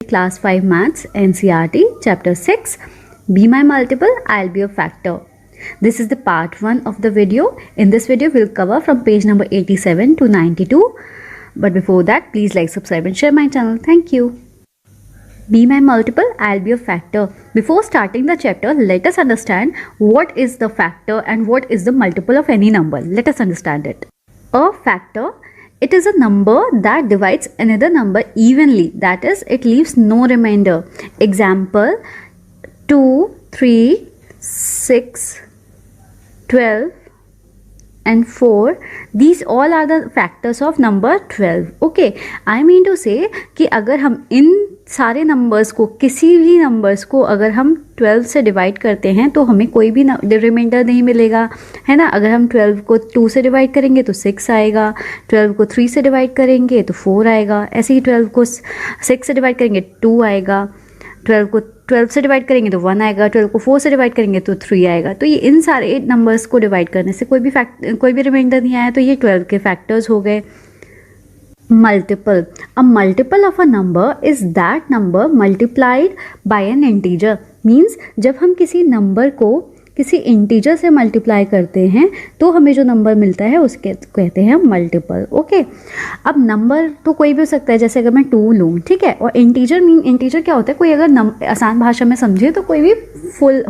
Class 5 Maths NCERT Chapter 6 Be My Multiple, I'll Be a Factor. This is the part 1 of the video. In this video we'll cover from page number 87 to 92. But before that, please like, subscribe and share my channel. Thank you. Be my multiple, I'll be a factor. Before starting the chapter, let us understand what is the factor and what is the multiple of any number. Let us understand it. A factor, it is a number that divides another number evenly. That is, it leaves no remainder. Example, 2, 3, 6, 12 and 4. These all are the factors of number 12. Okay, I mean to say कि अगर हम इन सारे numbers को, किसी भी numbers को अगर हम 12 से डिवाइड करते हैं तो हमें कोई भी रिमाइंडर नहीं मिलेगा, है ना. अगर हम 12 को 2 से डिवाइड करेंगे तो 6 आएगा, 12 को 3 से डिवाइड करेंगे तो 4 आएगा, ऐसे ही 12 को 6 से डिवाइड करेंगे 2 आएगा, 12 को 12 से डिवाइड करेंगे तो 1 आएगा, 12 को 4 से डिवाइड करेंगे तो 3 आएगा. तो ये इन सारे नंबर्स को डिवाइड करने से कोई भी रिमाइंडर नहीं आया, तो ये 12 के फैक्टर्स हो गए. Multiple, a multiple of a number is that number multiplied by N integer. Means जब हम किसी नंबर को किसी इंटीजर से मल्टीप्लाई करते हैं तो हमें जो नंबर मिलता है उसके कहते हैं मल्टीपल. ओके, अब नंबर तो कोई भी हो सकता है, जैसे अगर मैं 2 लूँ, ठीक है, और इंटीजर क्या होता है, कोई अगर आसान भाषा में समझे तो कोई भी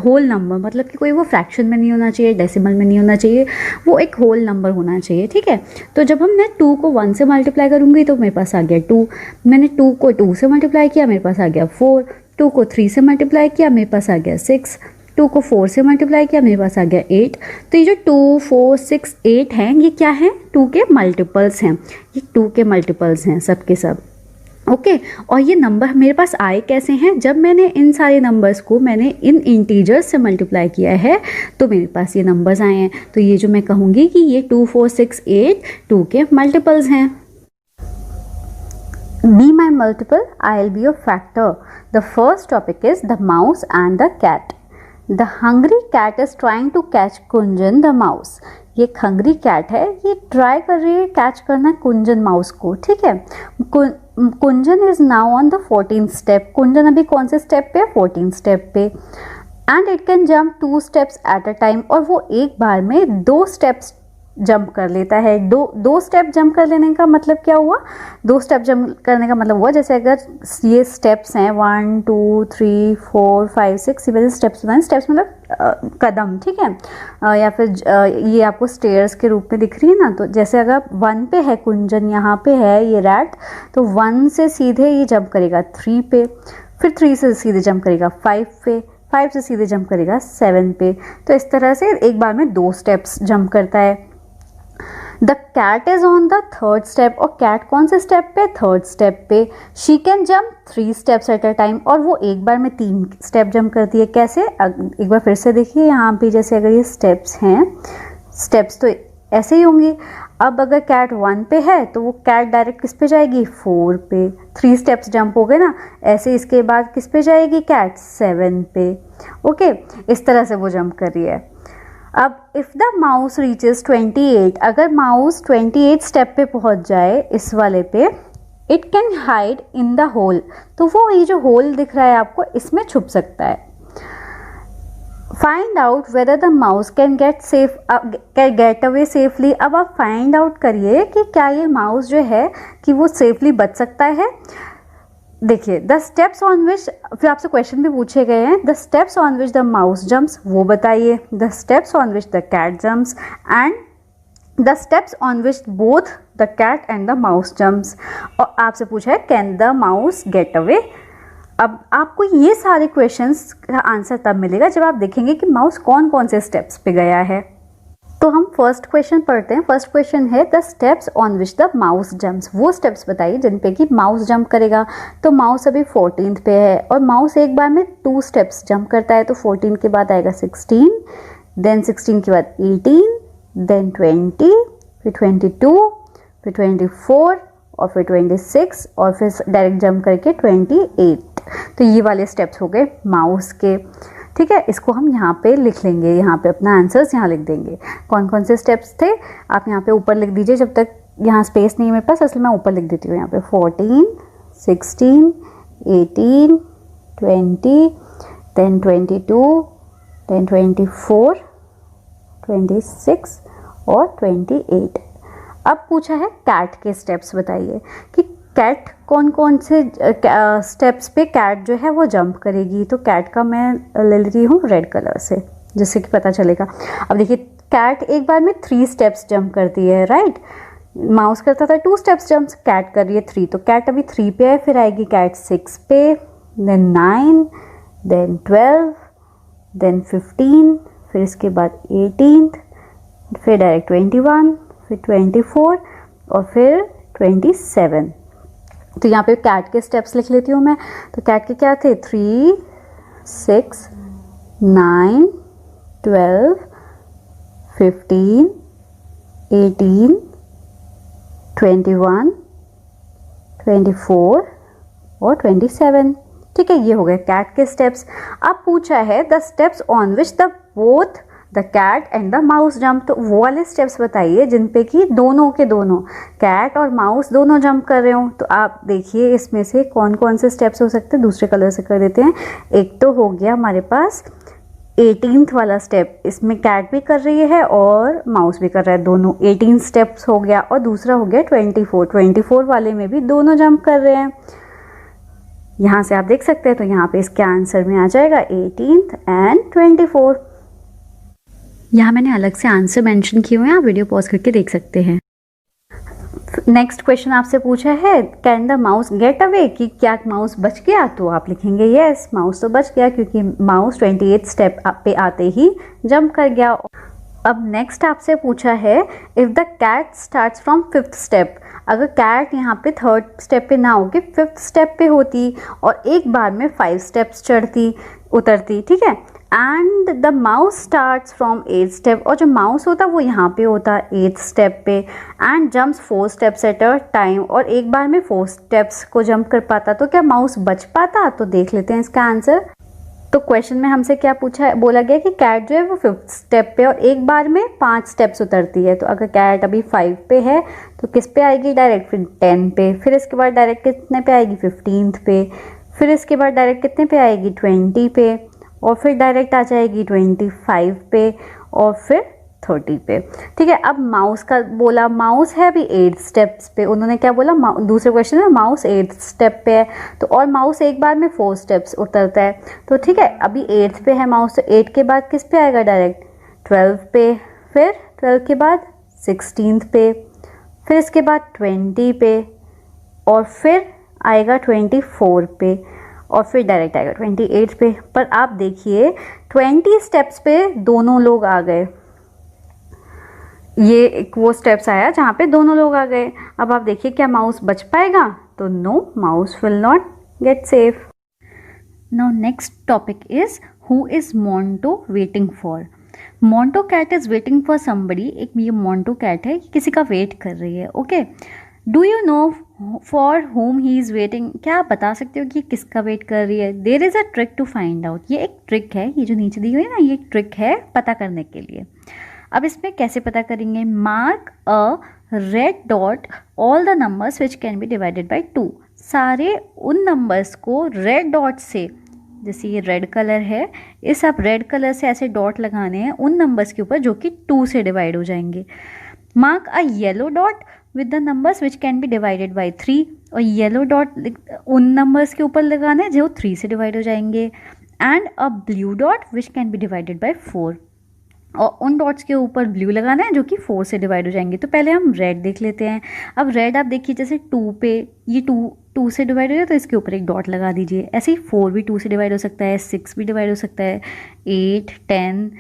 होल नंबर, मतलब कि कोई वो फ्रैक्शन में नहीं होना चाहिए, डेसिमल में नहीं होना चाहिए, वो एक होल नंबर होना चाहिए. ठीक है, तो जब मैं 2 को 1 से मल्टीप्लाई करूँगी तो मेरे पास आ गया 2, मैंने 2 को 2 से मल्टीप्लाई किया, मेरे पास आ गया 4, 2 को 3 से मल्टीप्लाई किया, मेरे पास आ गया 6, 2 को 4 से मल्टीप्लाई किया, मेरे पास आ गया 8. तो ये जो 2, 4, 6, 8 हैं, ये क्या हैं, 2 के मल्टीपल्स हैं. ये 2 के मल्टीपल्स हैं सब के सब. ओके, और ये नंबर मेरे पास आए कैसे हैं, जब मैंने इन सारे नंबर्स को मैंने इन इंटीजर्स से मल्टीप्लाई किया है तो मेरे पास ये नंबर्स आए हैं. तो ये जो मैं कहूँगी कि ये 2, 4, 6, 8 2 के मल्टीपल्स हैं. Be my multiple, I'll be a factor. The first topic is the mouse and the cat. The hungry cat is trying to catch Kunjan the mouse. ये एक हंग्री कैट है, ये ट्राई कर रही है कैच करना कुंजन mouse को. ठीक है, Kunjan is now on the 14th step. Kunjan अभी कौन से स्टेप पे, 14th स्टेप पे. And it can jump 2 steps at a time. और वो एक बार में 2 steps जंप कर लेता है. दो स्टेप जंप कर लेने का मतलब क्या हुआ, 2 स्टेप जंप करने का मतलब हुआ, जैसे अगर ये स्टेप्स हैं 1, 2, 3, 4, 5, 6, ये स्टेप्स बताएं. स्टेप्स मतलब कदम, ठीक है, या फिर ये आपको स्टेयर्स के रूप में दिख रही है ना. तो जैसे अगर 1 पे है कुंजन, यहाँ पे है ये रैट, तो 1 से सीधे ये जंप करेगा 3 पे, फिर 3 से सीधे जंप करेगा 5 पे, 5 से सीधे जंप करेगा 7 पे. तो इस तरह से एक बार में 2 स्टेप्स जंप करता है. The cat is on the 3rd step. और कैट कौन से स्टेप पे, 3rd स्टेप पे. She can jump 3 steps at a time. और वो एक बार में 3 स्टेप जंप करती है. कैसे, एक बार फिर से देखिए यहाँ पे, जैसे अगर ये स्टेप्स हैं, स्टेप्स तो ऐसे ही होंगी. अब अगर कैट 1 पे है तो वो कैट डायरेक्ट किस पे जाएगी, 4 पे, 3 steps जंप हो गए ना. ऐसे इसके बाद किस पे जाएगी कैट, 7 पे. ओके, इस तरह से वो जंप कर रही है. अब इफ़ द माउस रीचेस 28, अगर माउस 28 स्टेप पे पहुंच जाए इस वाले पे, it can hide in the hole. तो वो ये जो होल दिख रहा है आपको, इसमें छुप सकता है. Find out whether the mouse can get away safely. अब आप फाइंड आउट करिए कि क्या ये माउस जो है कि वो सेफली बच सकता है. देखिए, द स्टेप्स ऑन विच, फिर आपसे क्वेश्चन भी पूछे गए हैं, the steps on which the mouse jumps, वो बताइए. The steps on which the cat jumps and the steps on which both the cat and the mouse jumps. और आपसे पूछा है can the mouse get away. अब आपको ये सारे क्वेश्चंस का आंसर तब मिलेगा जब आप देखेंगे कि माउस कौन कौन से स्टेप्स पे गया है. तो हम फर्स्ट क्वेश्चन पढ़ते हैं. फर्स्ट क्वेश्चन है the steps on which the mouse jumps. वो स्टेप्स बताइए जिन पे कि माउस जंप करेगा. तो माउस अभी 14th पे है और माउस एक बार में 2 स्टेप्स जंप करता है. तो 14 के बाद आएगा 16, देन 16 के बाद 18, देन 20, फिर 22, फिर 24 और फिर 26 और फिर डायरेक्ट जंप करके 28. तो ये वाले स्टेप्स हो गए माउस के. ठीक है, इसको हम यहाँ पे लिख लेंगे, यहाँ पे अपना आंसर्स यहाँ लिख देंगे. कौन कौन से स्टेप्स थे आप यहाँ पे ऊपर लिख दीजिए, जब तक यहाँ स्पेस नहीं है मेरे पास, इसलिए मैं ऊपर लिख देती हूँ यहाँ पे 14, 16, 18, 20, then 22, then 24, 26 और 28। अब पूछा है कैट के स्टेप्स बताइए कि कैट कौन कौन से स्टेप्स पे कैट जो है वो जंप करेगी। तो कैट का मैं ले लेती हूँ रेड कलर से, जिससे कि पता चलेगा। अब देखिए कैट एक बार में 3 स्टेप्स जंप करती है, राइट। माउस करता था 2 स्टेप्स जंप, कैट कर रही है 3, तो कैट अभी 3 पे है, फिर आएगी कैट 6 पे, देन 9, देन 12, देन 15, फिर इसके बाद 18, फिर डायरेक्ट 21, फिर 24 और फिर 27। तो यहाँ पे कैट के स्टेप्स लिख लेती हूँ मैं। तो कैट के क्या थे, 3, 6, 9, 12, 15, 18, 21, 24 और 27। ठीक है, ये हो गए कैट के स्टेप्स। अब पूछा है the steps on which the both the cat and the mouse jump. तो वो वाले स्टेप्स बताइए जिन पे कि दोनों के दोनों कैट और माउस दोनों जंप कर रहे हो। तो आप देखिए इसमें से कौन कौन से स्टेप्स हो सकते हैं, दूसरे कलर से कर देते हैं। एक तो हो गया हमारे पास 18th वाला स्टेप, इसमें कैट भी कर रही है और माउस भी कर रहा है, दोनों 18 स्टेप्स हो गया। और दूसरा हो गया 24 वाले में भी दोनों जंप कर रहे हैं। यहाँ से आप देख सकते हैं, तो यहाँ पे इसके आंसर में आ जाएगा 18th एंड 24। यहाँ मैंने अलग से आंसर मेंशन किए हुए हैं, आप वीडियो पॉज करके देख सकते हैं। नेक्स्ट क्वेश्चन आपसे पूछा है can the mouse get away, कि क्या माउस बच गया। तो आप लिखेंगे यस, माउस तो बच गया क्योंकि माउस 28 स्टेप पे आते ही जंप कर गया। अब नेक्स्ट आपसे पूछा है if the cat starts from 5th step, अगर कैट यहाँ पे 3rd स्टेप पे ना होके 5th स्टेप पे होती और एक बार में 5 स्टेप्स चढ़ती उतरती, ठीक है। And the mouse starts from 8th step, और जो माउस होता वो यहाँ पे होता 8th स्टेप पे, and jumps 4 steps at a time, और एक बार में 4 स्टेप्स को जंप कर पाता, तो क्या माउस बच पाता। तो देख लेते हैं इसका आंसर। तो क्वेश्चन में हमसे क्या पूछा है, बोला गया कि कैट जो है वो 5th स्टेप पे और एक बार में 5 स्टेप्स उतरती है। तो अगर कैट अभी 5 पे है तो किस पे आएगी डायरेक्ट, फिर 10 पे, फिर इसके बाद डायरेक्ट कितने पे आएगी 15th पे, फिर इसके बाद डायरेक्ट कितने पे आएगी 20 पे, और फिर डायरेक्ट आ जाएगी 25 पे और फिर 30 पे। ठीक है, अब माउस का बोला, माउस है अभी 8 स्टेप्स पे, उन्होंने क्या बोला, दूसरे क्वेश्चन में माउस 8th स्टेप पे है, तो और माउस एक बार में 4 स्टेप्स उतरता है। तो ठीक है, अभी 8th पे है माउस, तो 8 के बाद किस पे आएगा डायरेक्ट 12 पे, फिर 12 के बाद 16th पे, फिर इसके बाद 20 पे, और फिर आएगा 24 पे, और फिर डायरेक्ट आएगा 28 पे। पर आप देखिए 20 स्टेप्स पे दोनों लोग आ गए, ये एक वो स्टेप्स आया जहाँ पे दोनों लोग आ गए। अब आप देखिए क्या माउस बच पाएगा, तो no, mouse will not get safe. Now next topic is who is Monto waiting for. Monto cat is waiting for somebody, एक ये मोंटो कैट है, किसी का वेट कर रही है। Okay, do you know for home he is waiting, क्या आप बता सकते हो कि किसका वेट कर रही है। There is a trick to find out, ये एक ट्रिक है, ये जो नीचे दी हुई है ना, ये एक ट्रिक है पता करने के लिए। अब इसमें कैसे पता करेंगे, mark a red dot all the numbers which can be divided by 2, सारे उन नंबर्स को रेड डॉट से, जैसे ये रेड कलर है, इस आप रेड कलर से ऐसे डॉट लगाने हैं उन नंबर्स के ऊपर जो कि 2 से डिवाइड हो जाएंगे। Mark a yellow dot with the numbers which can be divided by 3, और येलो डॉट उन नंबर्स के ऊपर लगाना है जो 3 से डिवाइड हो जाएंगे। And a blue dot which can be divided by 4, और उन डॉट्स के ऊपर ब्लू लगाना है जो कि 4 से डिवाइड हो जाएंगे। तो पहले हम रेड देख लेते हैं। अब रेड आप देखिए जैसे 2 पे, ये 2 से डिवाइड हो जाए तो इसके ऊपर एक डॉट लगा दीजिए। ऐसे ही 4 भी 2 से डिवाइड हो सकता है, 6 भी डिवाइड हो सकता है, 8, 10,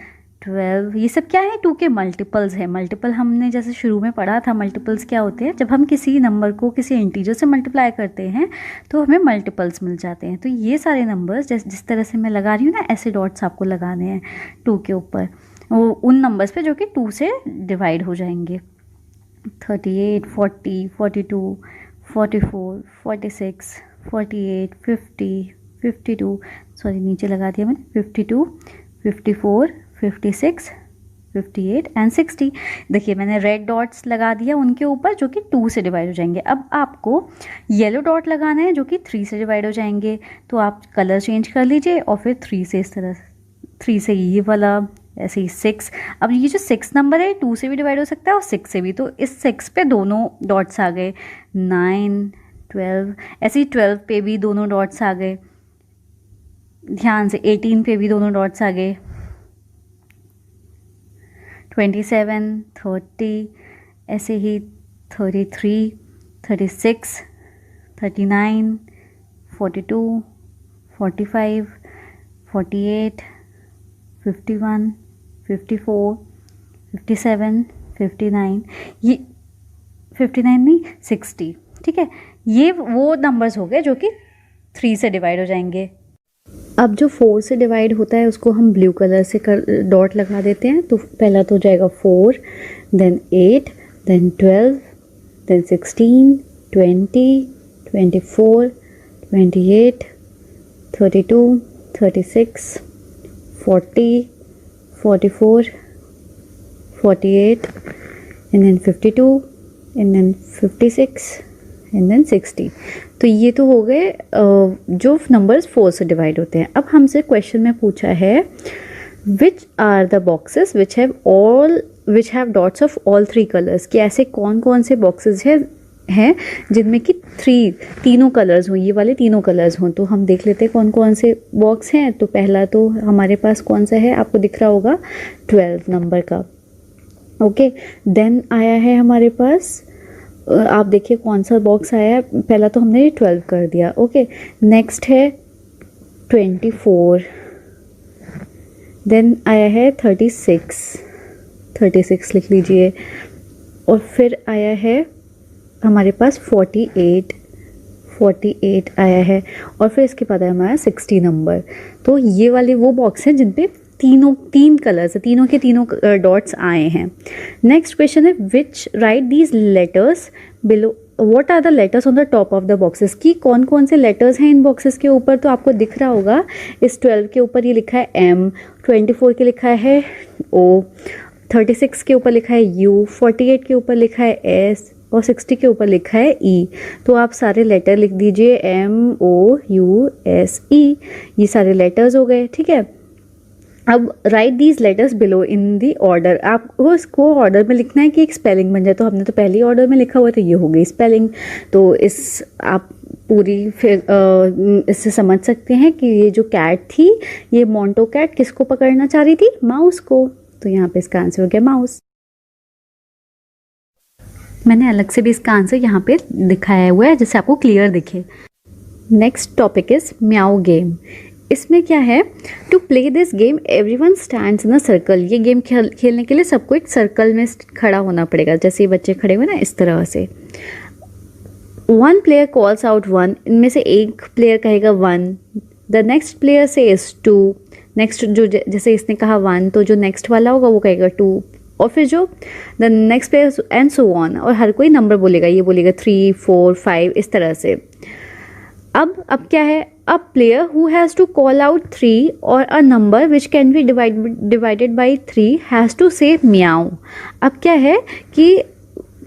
12, ये सब क्या है, 2 के मल्टीपल्स है। मल्टीपल हमने जैसे शुरू में पढ़ा था, मल्टीपल्स क्या होते हैं, जब हम किसी नंबर को किसी इंटीजर से मल्टीप्लाई करते हैं तो हमें मल्टीपल्स मिल जाते हैं। तो ये सारे नंबर्स जिस तरह से मैं लगा रही हूँ ना, ऐसे डॉट्स आपको लगाने हैं 2 के ऊपर, वो उन नंबर्स पे जो कि 2 से डिवाइड हो जाएंगे। 38, 40, 42, 44, 46, 48, 50, 52, सॉरी नीचे लगा दिया मैंने, 52, 54, 56, 58 एंड 60। देखिए मैंने रेड डॉट्स लगा दिया उनके ऊपर जो कि 2 से डिवाइड हो जाएंगे। अब आपको येलो डॉट लगाना है जो कि 3 से डिवाइड हो जाएंगे, तो आप कलर चेंज कर लीजिए और फिर 3 से इस तरह 3 से ये वाला, ऐसे ही 6। अब ये जो 6 नंबर है 2 से भी डिवाइड हो सकता है और 6 से भी, तो इस 6 पे दोनों डॉट्स आ गए। 9 12, ऐसे ही 12 पे भी दोनों डॉट्स आ गए, ध्यान से 18 पे भी दोनों डॉट्स आ गए। 27 30, ऐसे ही 33 36 39 42 45 48 51 54 57 59, ये 59 नहीं 60, ठीक है। ये वो नंबर्स हो गए जो कि 3 से डिवाइड हो जाएंगे। अब जो 4 से डिवाइड होता है उसको हम ब्लू कलर से डॉट लगा देते हैं। तो पहला तो हो जाएगा 4, then 8, then 12, then 16, 20, 24, 28, 32, 36, 40, 44, 48, and then 52, and then 56, and then 60। तो ये तो हो गए जो नंबर्स 4 से डिवाइड होते हैं। अब हमसे क्वेश्चन में पूछा है which are the boxes which have dots of all 3 colours, कि ऐसे कौन कौन से बॉक्सेस हैं जिनमें कि तीनों कलर्स हों, ये वाले तीनों कलर्स हों। तो हम देख लेते हैं कौन कौन से बॉक्स हैं। तो पहला तो हमारे पास कौन सा है, आपको दिख रहा होगा 12 नंबर का। ओके, देन आया है हमारे पास, आप देखिए कौन सा बॉक्स आया है। पहला तो हमने 12 कर दिया। ओके, नेक्स्ट है 24, देन आया है 36 लिख लीजिए, और फिर आया है हमारे पास 48 आया है, और फिर इसके बाद आया हमारा 60 नंबर। तो ये वाले वो बॉक्स हैं जिन पे तीन कलर्स है, तीनों के तीनों डॉट्स आए हैं। नेक्स्ट क्वेश्चन है which write these letters below, what are the letters on the top of the boxes, की कौन कौन से लेटर्स हैं इन बॉक्सेस के ऊपर। तो आपको दिख रहा होगा इस 12 के ऊपर ये लिखा है M, 24 के लिखा है O, 36 के ऊपर लिखा है U, 48 के ऊपर लिखा है S, और 60 के ऊपर लिखा है E। तो आप सारे लेटर लिख दीजिए MOUSE, ये सारे लेटर्स हो गए, ठीक है। अब right these letters below in the order, आपको इसको ऑर्डर में लिखना है कि एक स्पेलिंग बन जाए। तो हमने तो पहले ही ऑर्डर में लिखा हुआ, तो ये हो गई स्पेलिंग। तो इस आप पूरी फिर इससे समझ सकते हैं कि ये जो कैट थी, ये मोंटो कैट किसको पकड़ना चाह रही थी, माउस को। तो यहाँ पे इसका आंसर हो गया माउस। मैंने अलग से भी इसका आंसर यहाँ पे दिखाया हुआ है जिससे आपको क्लियर दिखे। Next topic is meow game. इसमें क्या है, to play this game everyone stands in a circle. ये गेम खेलने के लिए सबको एक सर्कल में खड़ा होना पड़ेगा, जैसे ये बच्चे खड़े हुए ना इस तरह से। वन प्लेयर कॉल्स आउट 1, इनमें से एक प्लेयर कहेगा 1, the next player says 2, next जो जैसे इसने कहा 1 तो जो नेक्स्ट वाला होगा वो कहेगा 2, और फिर जो the next player and so on, और हर कोई नंबर बोलेगा, ये बोलेगा 3 4 5 इस तरह से। अब क्या है, a player who has to call out 3 और a number which can be divided by 3 has to say meow. अब क्या है कि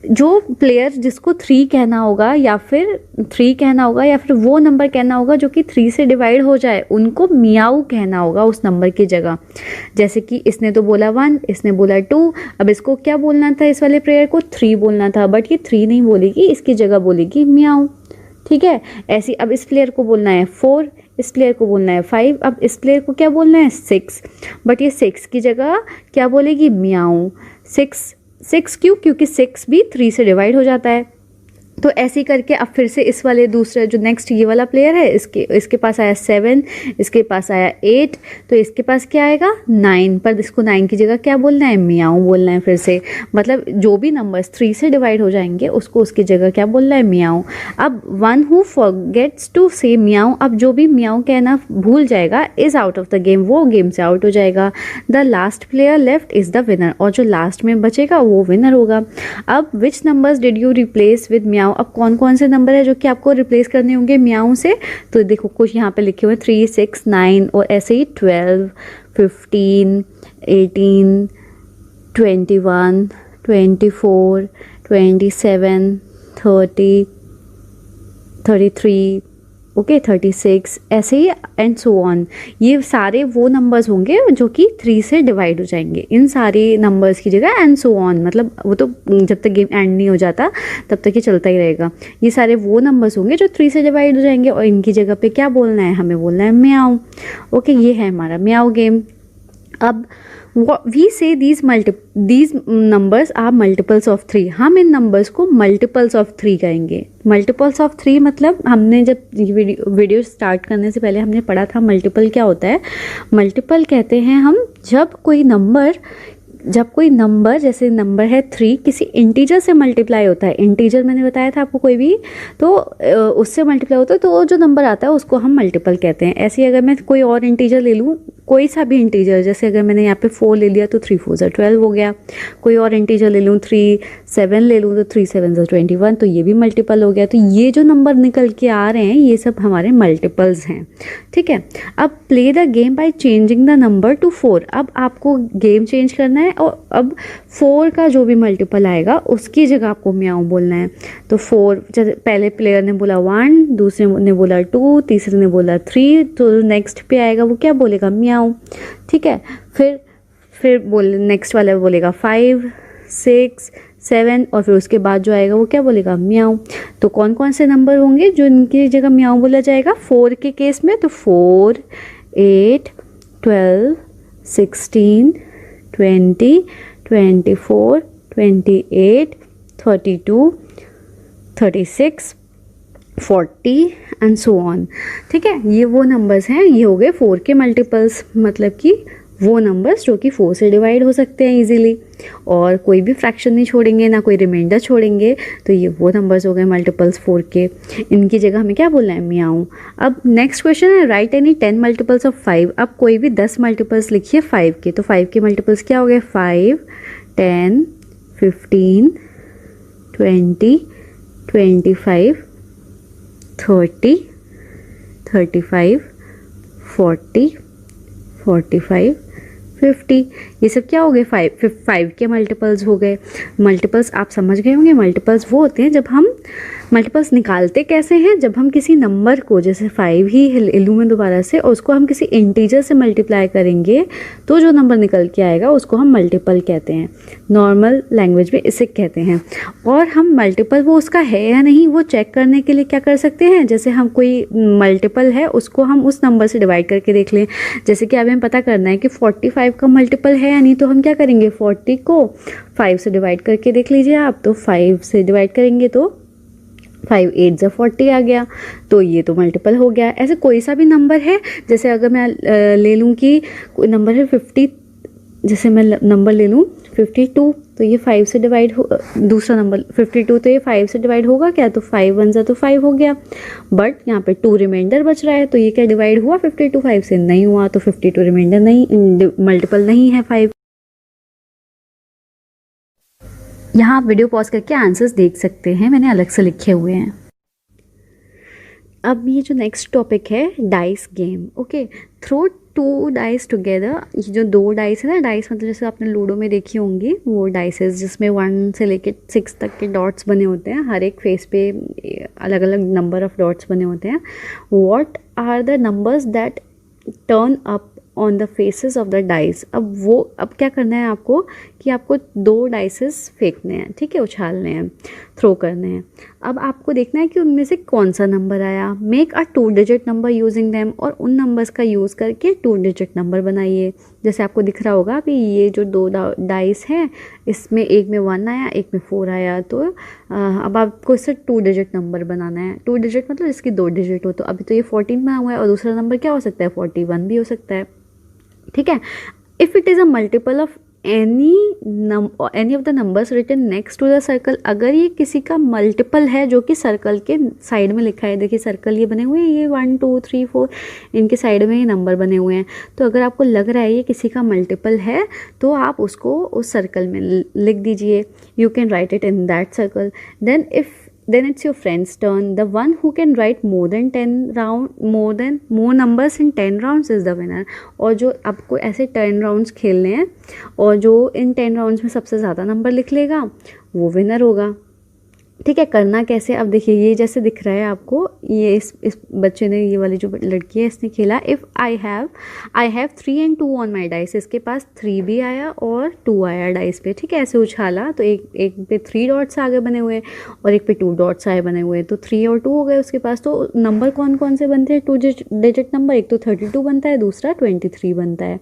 जो प्लेयर जिसको 3 कहना होगा या फिर वो नंबर कहना होगा जो कि 3 से डिवाइड हो जाए, उनको म्याऊ कहना होगा उस नंबर की जगह। जैसे कि इसने तो बोला 1, इसने बोला 2, अब इसको क्या बोलना था, इस वाले प्लेयर को 3 बोलना था, बट ये 3 नहीं बोलेगी, इसकी जगह बोलेगी म्याऊ, ठीक है। ऐसे अब इस प्लेयर को बोलना है 4, इस प्लेयर को बोलना है 5, अब इस प्लेयर को क्या बोलना है 6, बट ये 6 की जगह क्या बोलेगी, म्याऊ। 6 क्यों, क्योंकि 6 भी 3 से डिवाइड हो जाता है। तो ऐसे ही करके अब फिर से इस वाले दूसरे जो नेक्स्ट ये वाला प्लेयर है, इसके पास आया 7, इसके पास आया 8, तो इसके पास क्या आएगा 9, पर इसको 9 की जगह क्या बोलना है, म्याऊ बोलना है फिर से। मतलब जो भी नंबर्स 3 से डिवाइड हो जाएंगे उसको उसकी जगह क्या बोलना है, म्याऊ। अब one who forgets to say meow, अब जो भी म्याऊ कहना भूल जाएगा is out of the game, वो गेम से आउट हो जाएगा। The last player left is the winner, और जो लास्ट में बचेगा वो विनर होगा। अब which numbers did you replace with meow, अब कौन कौन से नंबर है जो कि आपको रिप्लेस करने होंगे म्याऊ से। तो देखो कुछ यहाँ पे लिखे हुए 3 6 9 और ऐसे ही 12 15 18 21, 24, 27, 30, 33, ओके 36, ऐसे ही एंड सो ऑन। ये सारे वो नंबर्स होंगे जो कि 3 से डिवाइड हो जाएंगे। इन सारे नंबर्स की जगह एंड सो ऑन, मतलब वो तो जब तक गेम एंड नहीं हो जाता तब तक ये चलता ही रहेगा। ये सारे वो नंबर्स होंगे जो 3 से डिवाइड हो जाएंगे और इनकी जगह पे क्या बोलना है, हमें बोलना है म्याऊ। ओके, ये है हमारा म्याऊ गेम। अब we say these numbers are multiples of 3। हम इन नंबर्स को मल्टीपल्स ऑफ 3 कहेंगे। मल्टीपल्स ऑफ 3 मतलब हमने जब वीडियो स्टार्ट करने से पहले हमने पढ़ा था मल्टीपल क्या होता है। मल्टीपल कहते हैं हम जब कोई नंबर जैसे नंबर है 3 किसी इंटीजर से मल्टीप्लाई होता है। इंटीजर मैंने बताया था आपको, कोई भी तो उससे मल्टीप्लाई होता है तो वो जो नंबर आता है उसको हम मल्टीपल कहते हैं। ऐसे ही अगर मैं कोई और इंटीजर ले लूँ, कोई सा भी इंटीजर, जैसे अगर मैंने यहाँ पे 4 ले लिया तो 3 4 ज़ा 12 हो गया। कोई और इंटीजर ले लूँ 3 7 ले लूँ तो 3 7 ज़ा 21, तो ये भी मल्टीपल हो गया। तो ये जो नंबर निकल के आ रहे हैं ये सब हमारे मल्टीपल्स हैं। ठीक है, अब play the game by changing the number two 4। अब आपको गेम चेंज करना है और अब 4 का जो भी मल्टीपल आएगा उसकी जगह आपको म्याऊ बोलना है। तो 4, पहले प्लेयर ने बोला 1, दूसरे ने बोला 2, तीसरे ने बोला 3, तो नेक्स्ट पे आएगा वो क्या बोलेगा, म्याऊ। ठीक है, फिर नेक्स्ट वाला बोलेगा 5 6 7 और फिर उसके बाद जो आएगा वो क्या बोलेगा, म्याऊ। तो कौन कौन से नंबर होंगे जो इनकी जगह म्याऊ बोला जाएगा 4 के केस में? तो 4 8 12 16 20 24 28 32 36 40 एंड सो ऑन। ठीक है, ये वो नंबर्स हैं, ये हो गए 4 के मल्टीपल्स, मतलब कि वो नंबर्स जो कि 4 से डिवाइड हो सकते हैं इजीली, और कोई भी फ्रैक्शन नहीं छोड़ेंगे, ना कोई रिमाइंडर छोड़ेंगे। तो ये वो नंबर्स हो गए मल्टीपल्स 4 के। इनकी जगह हमें क्या बोलना है, म्याऊ। अब नेक्स्ट क्वेश्चन है, राइट एनी 10 मल्टीपल्स ऑफ 5। अब कोई भी 10 मल्टीपल्स लिखिए 5 के। तो 5 के मल्टीपल्स क्या हो गए, 5 10 15 20 25 30 35 40 45 50। ये सब क्या हो गए, 5 के मल्टीपल्स हो गए। मल्टीपल्स आप समझ गए होंगे, मल्टीपल्स वो होते हैं जब हम मल्टीपल्स निकालते कैसे हैं, जब हम किसी नंबर को, जैसे 5 ही ले लूँ मैं दोबारा से, और उसको हम किसी इंटीजर से मल्टीप्लाई करेंगे तो जो नंबर निकल के आएगा उसको हम मल्टीपल कहते हैं। नॉर्मल लैंग्वेज में इसे कहते हैं। और हम मल्टीपल वो उसका है या नहीं वो चेक करने के लिए क्या कर सकते हैं, जैसे हम कोई मल्टीपल है उसको हम उस नंबर से डिवाइड करके देख लें। जैसे कि अभी हमें पता करना है कि 45 का मल्टीपल है या नहीं, तो हम क्या करेंगे, 40 को 5 से डिवाइड करके देख लीजिए आप। तो 5 से डिवाइड करेंगे तो 5 8 ज़ा 40 आ गया, तो ये तो मल्टीपल हो गया। ऐसे कोई सा भी नंबर है, जैसे अगर मैं ले लूँ कि कोई नंबर है 50, जैसे मैं नंबर ले लूँ 52, तो ये 5 से डिवाइड हो, दूसरा नंबर 52, तो ये 5 से डिवाइड होगा क्या, तो 5 1 ज़ा तो 5 हो गया। बट यहाँ पे 2 रिमाइंडर बच रहा है, तो ये क्या डिवाइड हुआ 52 5 से, नहीं हुआ। तो 52 रिमाइंडर नहीं, मल्टीपल नहीं है 5। यहाँ आप वीडियो पॉज करके आंसर्स देख सकते हैं, मैंने अलग से लिखे हुए हैं। अब ये जो नेक्स्ट टॉपिक है, dice game. Okay, throw 2 dice together. ये जो 2 डाइस है ना, डाइस मतलब जैसे आपने लूडो में देखी होंगी वो डाइसेस जिसमें 1 से लेके 6 तक के डॉट्स बने होते हैं, हर एक फेस पे अलग अलग नंबर ऑफ डॉट्स बने होते हैं। What are the numbers that turn up on the faces of the dice. अब क्या करना है आपको कि आपको 2 डाइसेस फेंकने हैं, ठीक है, उछालने हैं, थ्रो करने हैं। अब आपको देखना है कि उनमें से कौन सा नंबर आया। Make a 2 digit number using them, और उन नंबर्स का यूज़ करके 2 डिजिट नंबर बनाइए। जैसे आपको दिख रहा होगा कि ये जो 2 डाइस हैं, इसमें एक में 1 आया, एक में 4 आया। तो अब आपको इससे 2 डिजिट नंबर बनाना है। 2 डिजिट मतलब इसकी 2 डिजिट हो। तो अभी तो ये 14 बना हुआ है, और दूसरा नंबर क्या हो सकता है, 41 भी हो सकता है। ठीक है, if it is a multiple of any of the numbers written next to the circle. अगर ये किसी का मल्टीपल है जो कि सर्कल के साइड में लिखा है, देखिए सर्कल ये बने हुए हैं, ये 1 2 3 4 इनके साइड में ये नंबर बने हुए हैं। तो अगर आपको लग रहा है ये किसी का मल्टीपल है तो आप उसको उस सर्कल में लिख दीजिए। You can write it in that circle. Then if then it's your friend's turn. The one who can write more than 10 more numbers in 10 rounds is the winner. और जो आपको ऐसे 10 राउंड्स खेलने हैं और जो इन 10 राउंड्स में सबसे ज़्यादा नंबर लिख लेगा वो विनर होगा। ठीक है, करना कैसे, अब देखिए ये जैसे दिख रहा है आपको, ये इस बच्चे ने, ये वाली जो लड़की है इसने खेला, if I have 3 and 2 on my dice, इसके पास 3 भी आया और 2 आया डाइस पे। ठीक है, ऐसे उछाला तो एक पे 3 डॉट्स आगे बने हुए और एक पे 2 डॉट्स आए बने हुए, तो 3 और 2 हो गए उसके पास। तो नंबर कौन कौन से बनते हैं 2 डिजिट नंबर, एक तो 32 बनता है, दूसरा 23 बनता है।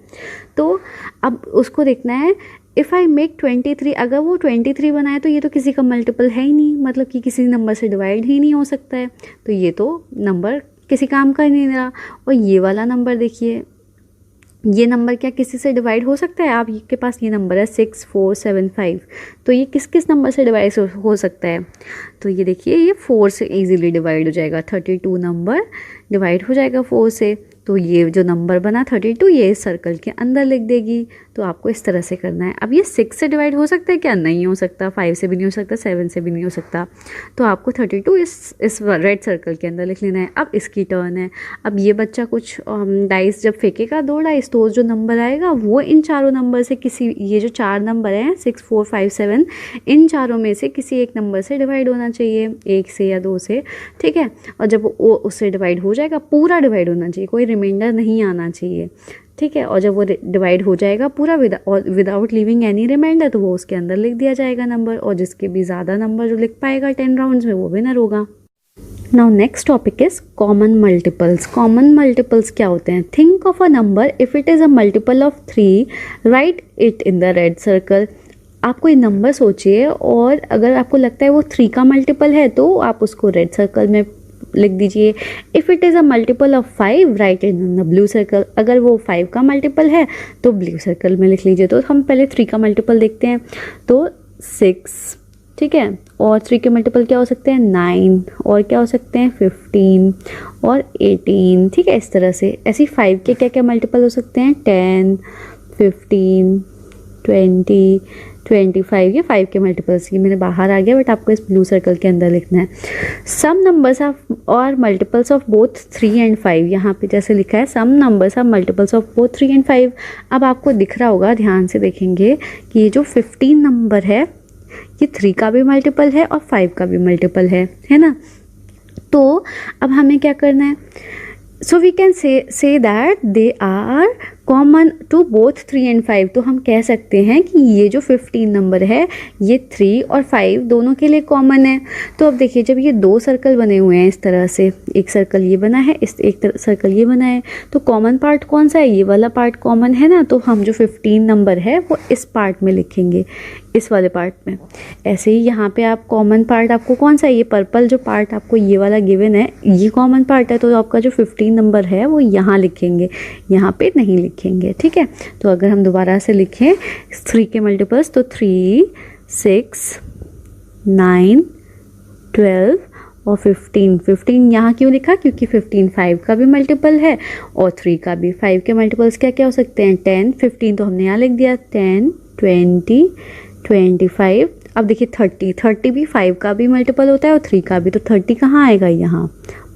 तो अब उसको देखना है इफ़ आई मेक 23, अगर वो 23 बनाए तो ये तो किसी का मल्टीपल है ही नहीं, मतलब कि किसी नंबर से डिवाइड ही नहीं हो सकता है, तो ये तो नंबर किसी काम का ही नहीं रहा। और ये वाला नंबर देखिए, ये नंबर क्या किसी से डिवाइड हो सकता है? आपके पास ये नंबर है 6 4 7 5, तो ये किस किस नंबर से डिवाइड हो सकता है? तो ये देखिए ये 4 से इजीली डिवाइड हो जाएगा, 32 नंबर डिवाइड हो जाएगा 4 से। तो ये जो नंबर बना 32 ये इस सर्कल के अंदर लिख देगी। तो आपको इस तरह से करना है। अब ये 6 से डिवाइड हो सकता है क्या? नहीं हो सकता, 5 से भी नहीं हो सकता, 7 से भी नहीं हो सकता। तो आपको 32 इस रेड सर्कल के अंदर लिख लेना है। अब इसकी टर्न है। अब ये बच्चा कुछ डाइस जब फेंकेगा 2 डाइस, तो जो नंबर आएगा वो इन चारों नंबर से किसी, ये जो 4 नंबर हैं 6 4 5 7, इन चारों में से किसी एक नंबर से डिवाइड होना चाहिए, 1 से या 2 से। ठीक है, और जब वो उससे डिवाइड हो जाएगा, पूरा डिवाइड होना चाहिए, कोई रिमाइंडर नहीं आना चाहिए। ठीक है, और जब वो डिवाइड हो जाएगा पूरा विदाउट लीविंग एनी रिमाइंडर, तो वो उसके अंदर लिख दिया जाएगा नंबर, और जिसके भी ज़्यादा नंबर जो लिख पाएगा 10 राउंड्स में वो विनर होगा। Now next topic is common multiples. Common multiples क्या होते हैं? Think of a number, if it is a multiple of 3, right it in the red circle. आप कोई नंबर सोचिए और अगर आपको लगता है वो 3 का मल्टीपल है तो आप उसको रेड सर्कल में लिख दीजिए। If it is a multiple of 5, right in the blue circle. अगर वो 5 का मल्टीपल है तो ब्लू सर्कल में लिख लीजिए। तो हम पहले 3 का मल्टीपल देखते हैं, तो 6, ठीक है, और 3 के मल्टीपल क्या हो सकते हैं? 9, और क्या हो सकते हैं? 15 और 18। ठीक है, इस तरह से। ऐसे 5 के क्या क्या मल्टीपल हो सकते हैं? 10, 15, 20, 25। ये 5 के मल्टीपल्स, ये मेरे बाहर आ गया, बट आपको इस ब्लू सर्कल के अंदर लिखना है। सम नंबर्स और मल्टीपल्स ऑफ बोथ 3 and 5। यहाँ पे जैसे लिखा है some numbers are multiples of both 3 and 5। अब आपको दिख रहा होगा, ध्यान से देखेंगे कि ये जो 15 नंबर है ये 3 का भी मल्टीपल है और 5 का भी मल्टीपल है ना। तो अब हमें क्या करना है? So we can say that they are common to both 3 and 5। तो हम कह सकते हैं कि ये जो 15 नंबर है ये 3 और 5 दोनों के लिए कॉमन है। तो अब देखिए, जब ये 2 सर्कल बने हुए हैं इस तरह से, एक सर्कल ये बना है, एक सर्कल ये बना है, तो कॉमन पार्ट कौन सा है? ये वाला पार्ट कॉमन है ना। तो हम जो 15 नंबर है वो इस पार्ट में लिखेंगे, इस वाले पार्ट में। ऐसे ही यहाँ पे आप कॉमन पार्ट आपको कौन सा है? ये पर्पल जो पार्ट आपको ये वाला गिवन है ये कॉमन पार्ट है, तो आपका जो 15 नंबर है वो यहाँ लिखेंगे, यहाँ पे नहीं लिखेंगे। ठीक है, तो अगर हम दोबारा से लिखें 3 के मल्टीपल्स, तो 3, 6, 9, 12 और 15 यहाँ क्यों लिखा? क्योंकि 15 5 का भी मल्टीपल है और 3 का भी। 5 के मल्टीपल्स क्या क्या हो सकते हैं? 10, 15 तो हमने यहाँ लिख दिया, 10, 20, 25। अब देखिए 30 भी 5 का भी मल्टीपल होता है और 3 का भी। तो 30 कहाँ आएगा? यहाँ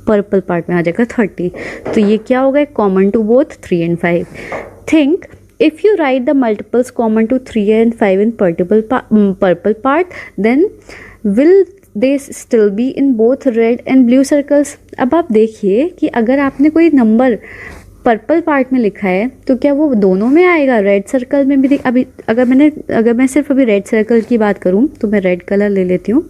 पर्पल पार्ट में आ जाएगा 30। तो ये क्या होगा? Common to both 3 and 5। Think if you write the multiples common to 3 and 5 in purple part, then will they still be in both red and blue circles. अब आप देखिए कि अगर आपने कोई नंबर पर्पल पार्ट में लिखा है तो क्या वो दोनों में आएगा? रेड सर्कल में भी? अभी अगर मैं सिर्फ अभी रेड सर्कल की बात करूं तो मैं रेड कलर ले लेती हूँ।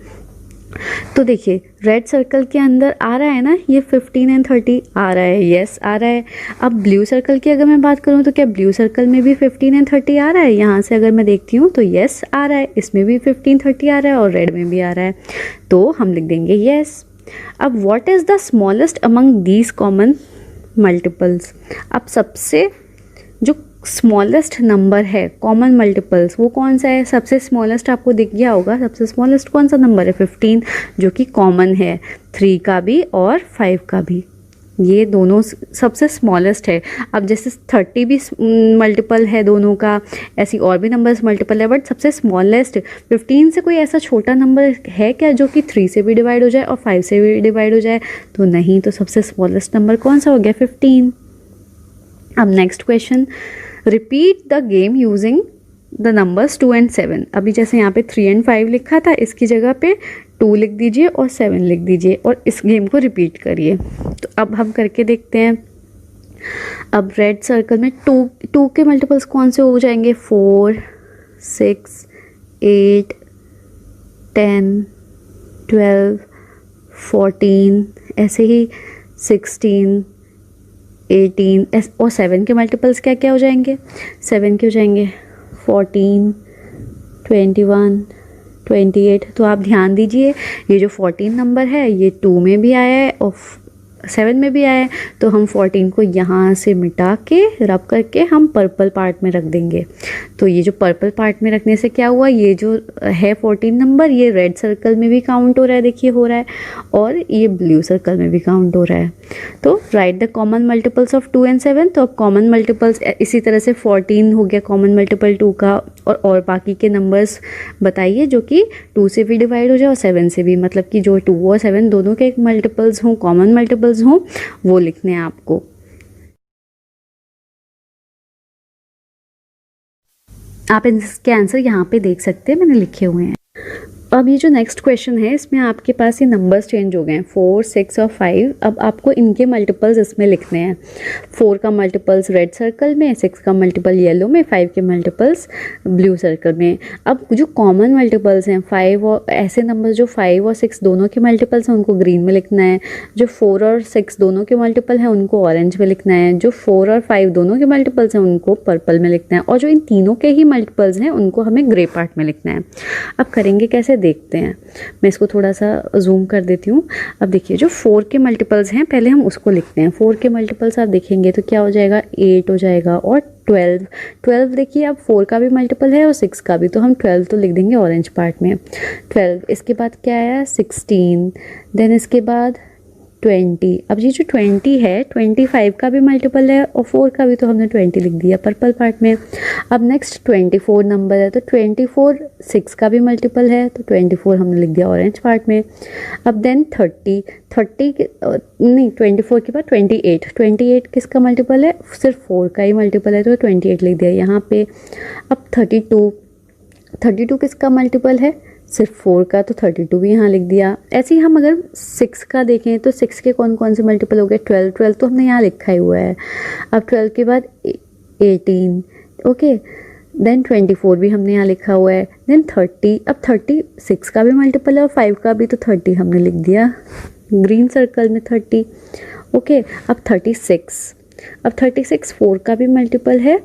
तो देखिए रेड सर्कल के अंदर आ रहा है ना, ये 15 and 30 आ रहा है, यस आ रहा है। अब ब्लू सर्कल की अगर मैं बात करूँ तो क्या ब्लू सर्कल में भी 15 and 30 आ रहा है? यहाँ से अगर मैं देखती हूँ तो यस आ रहा है, इसमें भी 15 30 आ रहा है और रेड में भी आ रहा है, तो हम लिख देंगे यस। अब what is the smallest among these common multiples? अब सबसे जो स्मॉलेस्ट नंबर है कॉमन मल्टीपल्स वो कौन सा है? सबसे स्मॉलेस्ट आपको दिख गया होगा, सबसे स्मॉलेस्ट कौन सा नंबर है? 15, जो कि कॉमन है 3 का भी और 5 का भी। ये दोनों सबसे स्मॉलेस्ट है। अब जैसे 30 भी मल्टीपल है दोनों का, ऐसी और भी नंबर्स मल्टीपल है, बट सबसे स्मॉलेस्ट 15 से कोई ऐसा छोटा नंबर है क्या जो कि 3 से भी डिवाइड हो जाए और 5 से भी डिवाइड हो जाए? तो नहीं, तो सबसे स्मॉलेस्ट नंबर कौन सा हो गया? 15। अब next question, repeat the game using the numbers 2 and 7। अभी जैसे यहाँ पे 3 and 5 लिखा था, इसकी जगह पे 2 लिख दीजिए और 7 लिख दीजिए और इस गेम को रिपीट करिए। तो अब हम करके देखते हैं। अब रेड सर्कल में 2 के मल्टीपल्स कौन से हो जाएंगे? 4, 6, 8, 10, 12, 14, ऐसे ही 16, 18 और 7 के मल्टीपल्स क्या क्या हो जाएंगे? 7 के हो जाएंगे 14, 21, 28। तो आप ध्यान दीजिए, ये जो 14 नंबर है ये 2 में भी आया है और 7 में भी आया है, तो हम 14 को यहाँ से मिटा के रब करके हम पर्पल पार्ट में रख देंगे। तो ये जो पर्पल पार्ट में रखने से क्या हुआ, ये जो है 14 नंबर ये रेड सर्कल में भी काउंट हो रहा है, देखिए हो रहा है, और ये ब्लू सर्कल में भी काउंट हो रहा है। तो right the common multiples of 2 and 7। तो अब कॉमन मल्टीपल्स इसी तरह से 14 हो गया कॉमन मल्टीपल 2 का, और बाकी के नंबर्स बताइए जो कि 2 से भी डिवाइड हो जाए और 7 से भी, मतलब कि जो 2 और 7 दोनों के मल्टीपल्स हों, कॉमन मल्टीपल्स हों, वो लिखने हैं आपको। आप इसके आंसर यहाँ पे देख सकते हैं, मैंने लिखे हुए हैं। अब ये जो नेक्स्ट क्वेश्चन है इसमें आपके पास ये नंबर्स चेंज हो गए हैं 4, 6 और 5। अब आपको इनके मल्टीपल्स इसमें लिखने हैं। 4 का मल्टीपल्स रेड सर्कल में, 6 का मल्टीपल येलो में, 5 के मल्टीपल्स ब्लू सर्कल में। अब जो कॉमन मल्टीपल्स हैं 5 और ऐसे नंबर्स जो 5 और 6 दोनों के मल्टीपल्स हैं उनको ग्रीन में लिखना है, जो 4 और 6 दोनों के मल्टीपल हैं उनको ऑरेंज में लिखना है, जो 4 और 5 दोनों के मल्टीपल्स हैं उनको पर्पल में लिखना है, और जो इन तीनों के ही मल्टीपल्स हैं उनको हमें ग्रे पार्ट में लिखना है। अब करेंगे कैसे देखते हैं, मैं इसको थोड़ा सा जूम कर देती हूँ। अब देखिए जो 4 के मल्टीपल्स हैं पहले हम उसको लिखते हैं। 4 के मल्टीपल्स आप देखेंगे तो क्या हो जाएगा, 8 हो जाएगा और 12 देखिए अब 4 का भी मल्टीपल है और 6 का भी, तो हम 12 तो लिख देंगे ऑरेंज पार्ट में। 12 इसके बाद क्या आया 16, देन इसके बाद 20। अब ये जो 20 है 25 का भी मल्टीपल है और 4 का भी, तो हमने 20 लिख दिया पर्पल पार्ट में। अब नेक्स्ट 24 नंबर है, तो 24 6 का भी मल्टीपल है, तो 24 हमने लिख दिया ऑरेंज पार्ट में। अब देन 30 नहीं 24 के बाद 28 किसका मल्टीपल है, सिर्फ 4 का ही मल्टीपल है, तो 28 लिख दिया यहाँ पे। अब 32 किसका मल्टीपल है, सिर्फ 4 का, तो 32 भी यहाँ लिख दिया। ऐसे ही हम अगर 6 का देखें तो 6 के कौन कौन से मल्टीपल हो गए, 12 तो हमने यहाँ लिखा ही हुआ है। अब 12 के बाद 18, ओके, देन 24 भी हमने यहाँ लिखा हुआ है, देन 30। अब 36 का भी मल्टीपल है और 5 का भी, तो 30 हमने लिख दिया ग्रीन सर्कल में 30, ओके। अब 36 4 का भी मल्टीपल है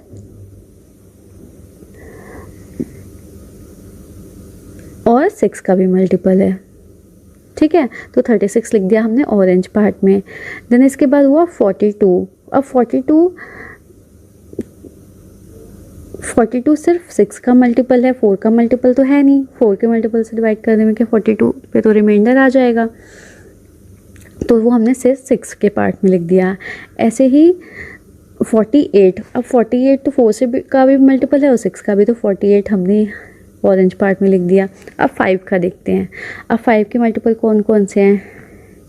और 6 का भी मल्टीपल है, ठीक है, तो 36 लिख दिया हमने ऑरेंज पार्ट में। देन इसके बाद हुआ 42। अब 42 सिर्फ 6 का मल्टीपल है, 4 का मल्टीपल तो है नहीं, 4 के मल्टीपल से डिवाइड करने में क्या 42 पे तो रिमाइंडर आ जाएगा, तो वो हमने सिर्फ 6 के पार्ट में लिख दिया। ऐसे ही 48, अब 48 तो 4 से का भी मल्टीपल है और 6 का भी, तो 48 हमने ऑरेंज पार्ट में लिख दिया। अब 5 का देखते हैं। अब 5 के मल्टीपल कौन कौन से हैं,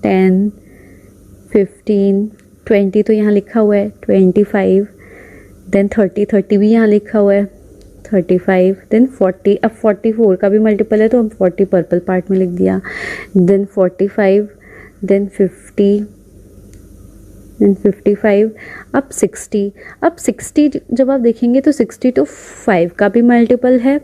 10, 15, 20 तो यहाँ लिखा हुआ है, 25, देन 30 भी यहाँ लिखा हुआ है, 35, देन 40। अब 44 का भी मल्टीपल है तो हम 40 पर्पल पार्ट में लिख दिया, देन 45, देन 50, देन 55, अब 60। अब 60 जब आप देखेंगे तो 60 तो 5 का भी मल्टीपल है,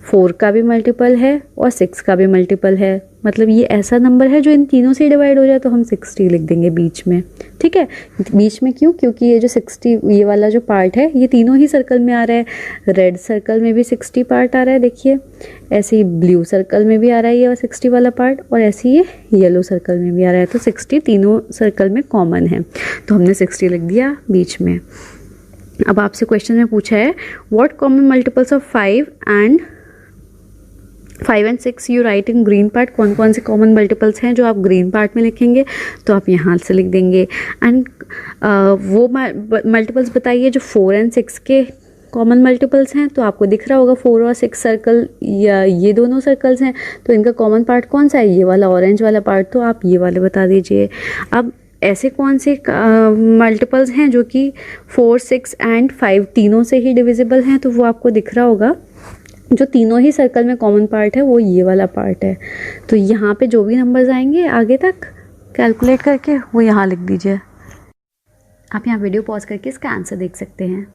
4 का भी मल्टीपल है और 6 का भी मल्टीपल है, मतलब ये ऐसा नंबर है जो इन तीनों से डिवाइड हो जाए, तो हम 60 लिख देंगे बीच में, ठीक है। बीच में क्यों, क्योंकि ये जो 60 ये वाला जो पार्ट है ये तीनों ही सर्कल में आ रहा है। रेड सर्कल में भी 60 पार्ट आ रहा है, देखिए, ऐसे ही ब्लू सर्कल में भी आ रहा है ये 60 वाला पार्ट, और ऐसे ही येलो सर्कल में भी आ रहा है, तो 60 तीनों सर्कल में कॉमन है, तो हमने 60 लिख दिया बीच में। अब आपसे क्वेश्चन में पूछा है what common multiples of 5 and 5 and 6 you right in green part, कौन कौन से कॉमन मल्टीपल्स हैं जो आप ग्रीन पार्ट में लिखेंगे, तो आप यहाँ से लिख देंगे। एंड वो मल्टीपल्स बताइए जो 4 and 6 के कॉमन मल्टीपल्स हैं। तो आपको दिख रहा होगा 4 और 6 सर्कल, या ये दोनों सर्कल्स हैं, तो इनका कॉमन पार्ट कौन सा है, ये वाला ऑरेंज वाला पार्ट, तो आप ये वाले बता दीजिए। अब ऐसे कौन से मल्टीपल्स हैं जो कि 4, 6 एंड 5 तीनों से ही डिविजिबल हैं, तो वो आपको दिख रहा होगा। जो तीनों ही सर्कल में कॉमन पार्ट है वो ये वाला पार्ट है। तो यहाँ पे जो भी नंबर्स आएंगे आगे तक कैलकुलेट करके वो यहाँ लिख दीजिए। आप यहाँ वीडियो पॉज करके इसका आंसर देख सकते हैं।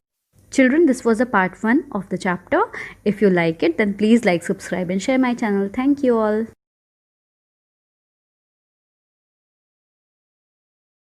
Children, this was the part 1 of the chapter. If you like it, then please like, subscribe and share my channel. Thank you all.